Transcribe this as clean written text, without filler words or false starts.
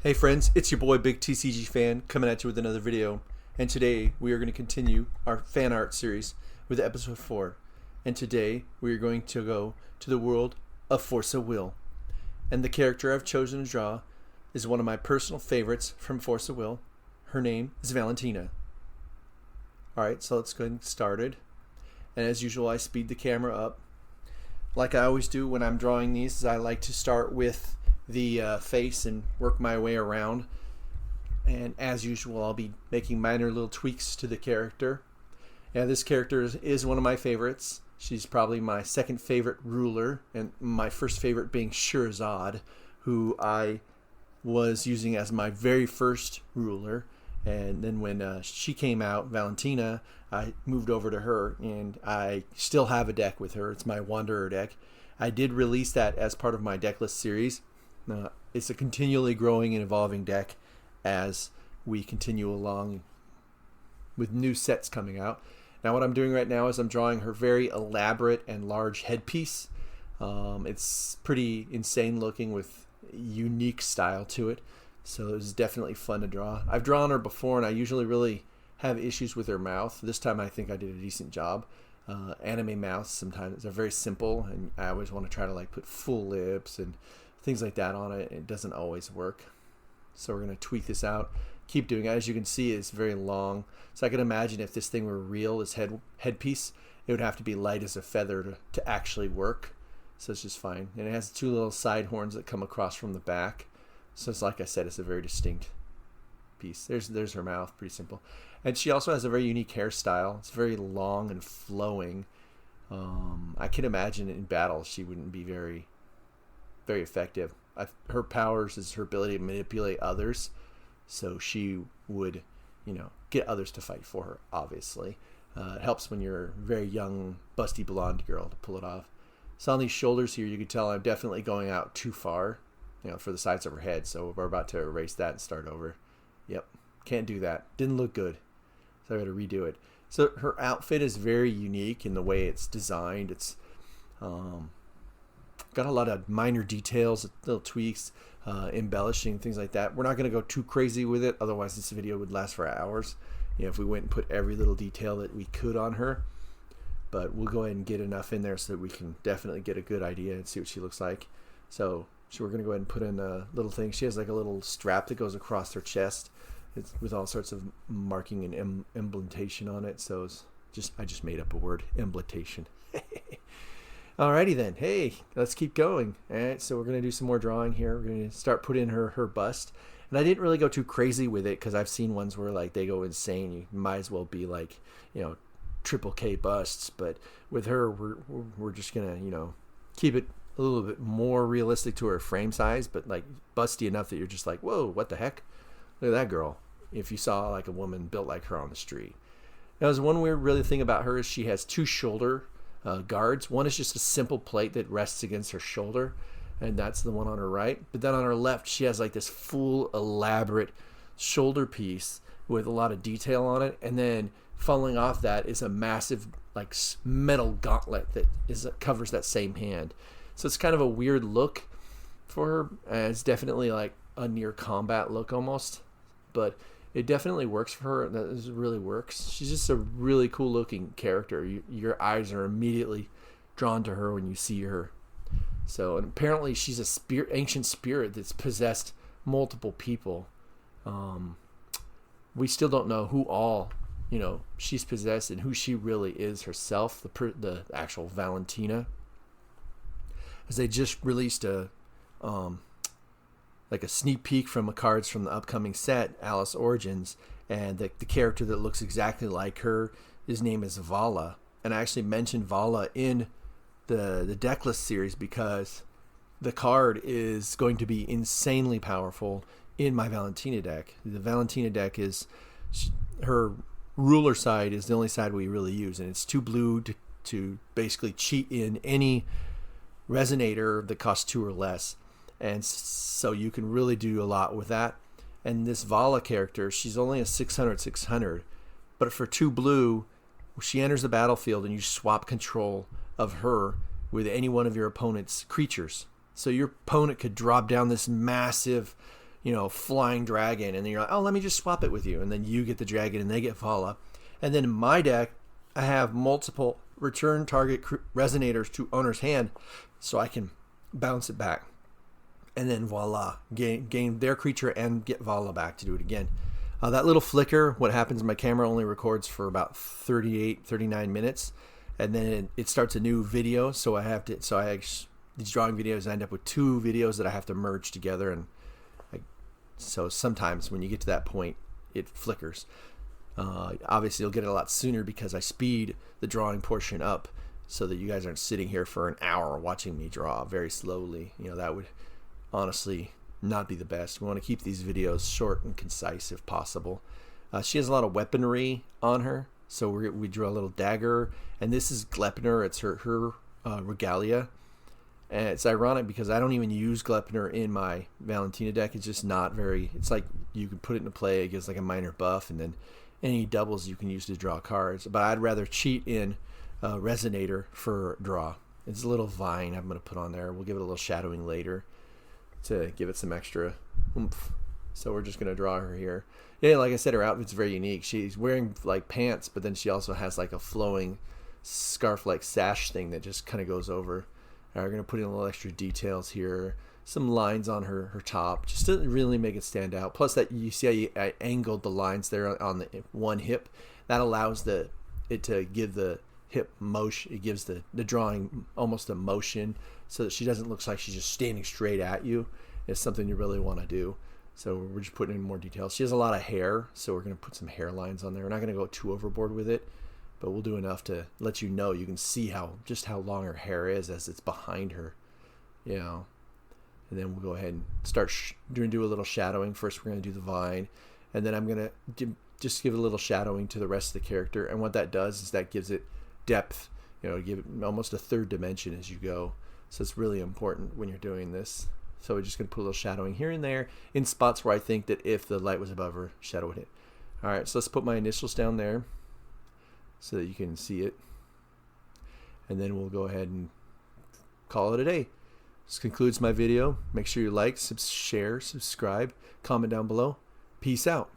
Hey friends, it's your boy BigTCGFan coming at you with another video, and today we are going to continue our fan art series with episode 4. And today we are going to go to the world of Force of Will. And the character I've chosen to draw is one of my personal favorites from Force of Will. Her name is Valentina. Alright, so let's go ahead and get started. And as usual, I speed the camera up. Like I always do when I'm drawing these, I like to start with the face and work my way around, and as usual I'll be making minor little tweaks to the character. Yeah, this character is one of my favorites. She's probably my second favorite ruler, and my first favorite being Shirazad, who I was using as my very first ruler, and then when she came out, Valentina, I moved over to her, and I still have a deck with her. It's my Wanderer deck. I did release that as part of my deck list series. It's a continually growing and evolving deck as we continue along with new sets coming out. Now what I'm doing right now is I'm drawing her very elaborate and large headpiece. It's pretty insane looking with unique style to it, so it's definitely fun to draw. I've drawn her before and I usually really have issues with her mouth. This time I think I did a decent job. Anime mouths sometimes they're very simple, and I always want to try to like put full lips and things like that on it. It doesn't always work, so we're going to tweak this out, keep doing it. As you can see, it's very long, so I can imagine if this thing were real, this headpiece, it would have to be light as a feather to actually work. So it's just fine. And it has two little side horns that come across from the back, so it's like I said, it's a very distinct piece. There's her mouth, pretty simple. And she also has a very unique hairstyle. It's very long and flowing. I can imagine in battle she wouldn't be very effective. Her powers is her ability to manipulate others, so she would, get others to fight for her, obviously. It helps when you're a very young, busty blonde girl to pull it off. So on these shoulders here, you can tell I'm definitely going out too far, for the sides of her head, so we're about to erase that and start over. Yep, can't do that. Didn't look good, so I got to redo it. So her outfit is very unique in the way it's designed. It's got a lot of minor details, little tweaks, embellishing, things like that. We're not going to go too crazy with it, otherwise this video would last for hours, if we went and put every little detail that we could on her. But we'll go ahead and get enough in there so that we can definitely get a good idea and see what she looks like. So we're going to go ahead and put in a little thing. She has like a little strap that goes across her chest. It's with all sorts of marking and emblementation on it. So I just made up a word, emblementation. Alrighty then. Hey, let's keep going. Alright, so we're going to do some more drawing here. We're going to start putting in her bust. And I didn't really go too crazy with it because I've seen ones where like they go insane. You might as well be like, triple K busts. But with her, we're just going to, keep it a little bit more realistic to her frame size, but like busty enough that you're just like, whoa, what the heck? Look at that girl. If you saw like a woman built like her on the street. Now, there's one weird really thing about her is she has two shoulder guards. One is just a simple plate that rests against her shoulder, and that's the one on her right. But then on her left, she has like this full elaborate shoulder piece with a lot of detail on it, and then following off that is a massive like metal gauntlet that covers that same hand. So it's kind of a weird look for her, and it's definitely like a near combat look almost, but it definitely works for her. That really works. She's just a really cool looking character. Your eyes are immediately drawn to her when you see her. So, and apparently she's a ancient spirit that's possessed multiple people. We still don't know who all, she's possessed and who she really is herself, the actual Valentina. As they just released a sneak peek from cards from the upcoming set, Alice Origins, and the character that looks exactly like her, his name is Vala. And I actually mentioned Vala in the decklist series because the card is going to be insanely powerful in my Valentina deck. The Valentina deck is her ruler side is the only side we really use, and it's 2 blue to basically cheat in any resonator that costs 2 or less. And so you can really do a lot with that. And this Vala character, she's only a 600/600, but for 2 blue, she enters the battlefield and you swap control of her with any one of your opponent's creatures. So your opponent could drop down this massive, flying dragon, and then you're like, oh, let me just swap it with you, and then you get the dragon and they get Vala. And then in my deck, I have multiple return target resonators to owner's hand, so I can bounce it back, and then voila, gain their creature and get Vala back to do it again. That little flicker, what happens, my camera only records for about 39 minutes, and then it starts a new video, so these drawing videos, I end up with 2 videos that I have to merge together, and so sometimes when you get to that point, it flickers. Obviously, you'll get it a lot sooner because I speed the drawing portion up so that you guys aren't sitting here for an hour watching me draw very slowly. That would honestly not be the best. We want to keep these videos short and concise if possible. She has a lot of weaponry on her, so we drew a little dagger, and this is Glepner. It's her regalia. And it's ironic because I don't even use Glepner in my Valentina deck. It's just not very... It's like you can put it into play. It gives like a minor buff, and then any doubles you can use to draw cards. But I'd rather cheat in Resonator for draw. It's a little vine I'm going to put on there. We'll give it a little shadowing later to give it some extra oomph. So we're just going to draw her here. Yeah, like I said, her outfit's very unique. She's wearing like pants, but then she also has like a flowing scarf-like sash thing that just kind of goes over. We're going to put in a little extra details here, some lines on her top, just to really make it stand out. Plus that you see how I angled the lines there on the one hip. That allows it to give the hip motion. It gives the drawing almost a motion so that she doesn't look like she's just standing straight at you. It's something you really want to do. So we're just putting in more details. She has a lot of hair, so we're going to put some hair lines on there. We're not going to go too overboard with it, but we'll do enough to let you know. You can see just how long her hair is as it's behind her, And then we'll go ahead and start do a little shadowing. First, we're going to do the vine, and then I'm going to just give a little shadowing to the rest of the character. And what that does is that gives it depth. Give it almost a third dimension as you go. So it's really important when you're doing this. So we're just going to put a little shadowing here and there in spots where I think that if the light was above her, shadow would hit. All right, so let's put my initials down there so that you can see it, and then we'll go ahead and call it a day. This concludes my video. Make sure you like, share, subscribe, comment down below. Peace out.